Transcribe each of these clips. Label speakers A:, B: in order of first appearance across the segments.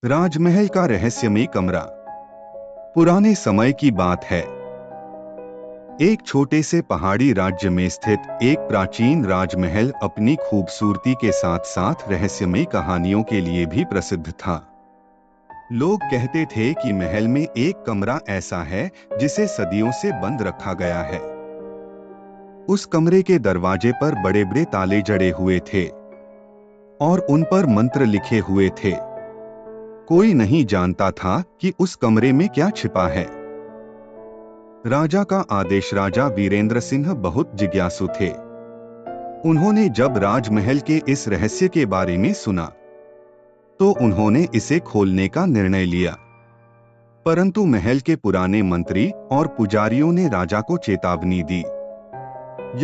A: राजमहल का रहस्यमय कमरा। पुराने समय की बात है। एक छोटे से पहाड़ी राज्य में स्थित एक प्राचीन राजमहल अपनी खूबसूरती के साथ साथ रहस्यमय कहानियों के लिए भी प्रसिद्ध था। लोग कहते थे कि महल में एक कमरा ऐसा है जिसे सदियों से बंद रखा गया है। उस कमरे के दरवाजे पर बड़े बड़े ताले जड़े हुए थे और उन पर मंत्र लिखे हुए थे। कोई नहीं जानता था कि उस कमरे में क्या छिपा है। राजा का आदेश। राजा वीरेंद्र सिंह बहुत जिज्ञासु थे। उन्होंने जब राजमहल के इस रहस्य के बारे में सुना तो उन्होंने इसे खोलने का निर्णय लिया। परंतु महल के पुराने मंत्री और पुजारियों ने राजा को चेतावनी दी,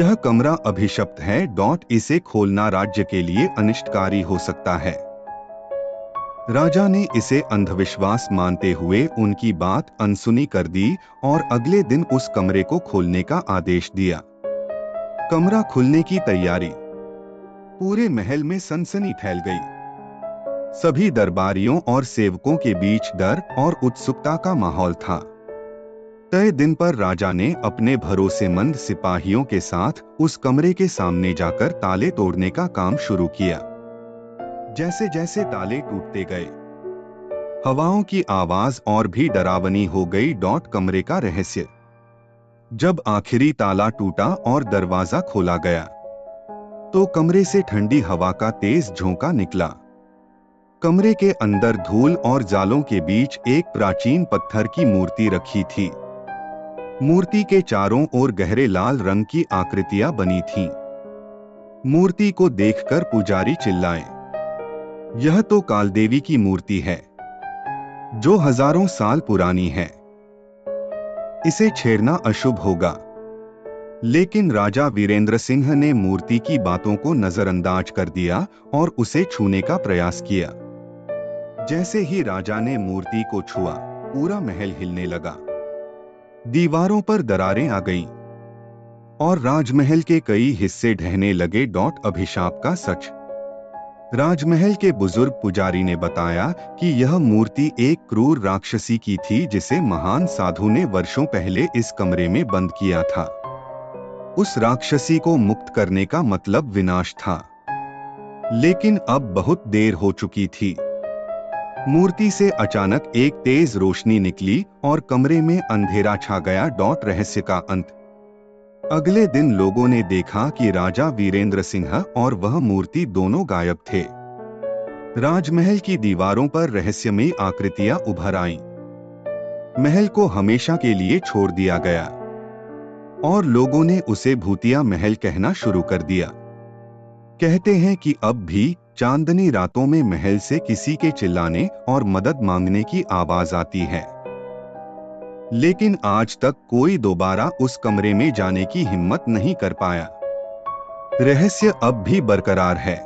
A: यह कमरा अभिशप्त है। इसे खोलना राज्य के लिए अनिष्टकारी हो सकता है। राजा ने इसे अंधविश्वास मानते हुए उनकी बात अनसुनी कर दी और अगले दिन उस कमरे को खोलने का आदेश दिया। कमरा खुलने की तैयारी। पूरे महल में सनसनी फैल गई। सभी दरबारियों और सेवकों के बीच डर और उत्सुकता का माहौल था। तय दिन पर राजा ने अपने भरोसेमंद सिपाहियों के साथ उस कमरे के सामने जाकर ताले तोड़ने का काम शुरू किया। जैसे जैसे ताले टूटते गए, हवाओं की आवाज और भी डरावनी हो गई। कमरे का रहस्य। जब आखिरी ताला टूटा और दरवाजा खोला गया तो कमरे से ठंडी हवा का तेज झोंका निकला। कमरे के अंदर धूल और जालों के बीच एक प्राचीन पत्थर की मूर्ति रखी थी। मूर्ति के चारों ओर गहरे लाल रंग की आकृतियां बनी थीं। मूर्ति को देखकर पुजारी चिल्लाए, यह तो कालदेवी की मूर्ति है, जो हजारों साल पुरानी है। इसे छेड़ना अशुभ होगा। लेकिन राजा वीरेंद्र सिंह ने मूर्ति की बातों को नजरअंदाज कर दिया और उसे छूने का प्रयास किया। जैसे ही राजा ने मूर्ति को छुआ, पूरा महल हिलने लगा। दीवारों पर दरारें आ गईं और राजमहल के कई हिस्से ढहने लगे। अभिशाप का सच। राजमहल के बुजुर्ग पुजारी ने बताया कि यह मूर्ति एक क्रूर राक्षसी की थी जिसे महान साधु ने वर्षों पहले इस कमरे में बंद किया था। उस राक्षसी को मुक्त करने का मतलब विनाश था, लेकिन अब बहुत देर हो चुकी थी। मूर्ति से अचानक एक तेज रोशनी निकली और कमरे में अंधेरा छा गया। रहस्य का अंत। अगले दिन लोगों ने देखा कि राजा वीरेंद्र सिंह और वह मूर्ति दोनों गायब थे। राजमहल की दीवारों पर रहस्यमय आकृतियां उभर आईं। महल को हमेशा के लिए छोड़ दिया गया और लोगों ने उसे भूतिया महल कहना शुरू कर दिया। कहते हैं कि अब भी चांदनी रातों में महल से किसी के चिल्लाने और मदद मांगने की आवाज आती है। लेकिन आज तक कोई दोबारा उस कमरे में जाने की हिम्मत नहीं कर पाया। रहस्य अब भी बरकरार है।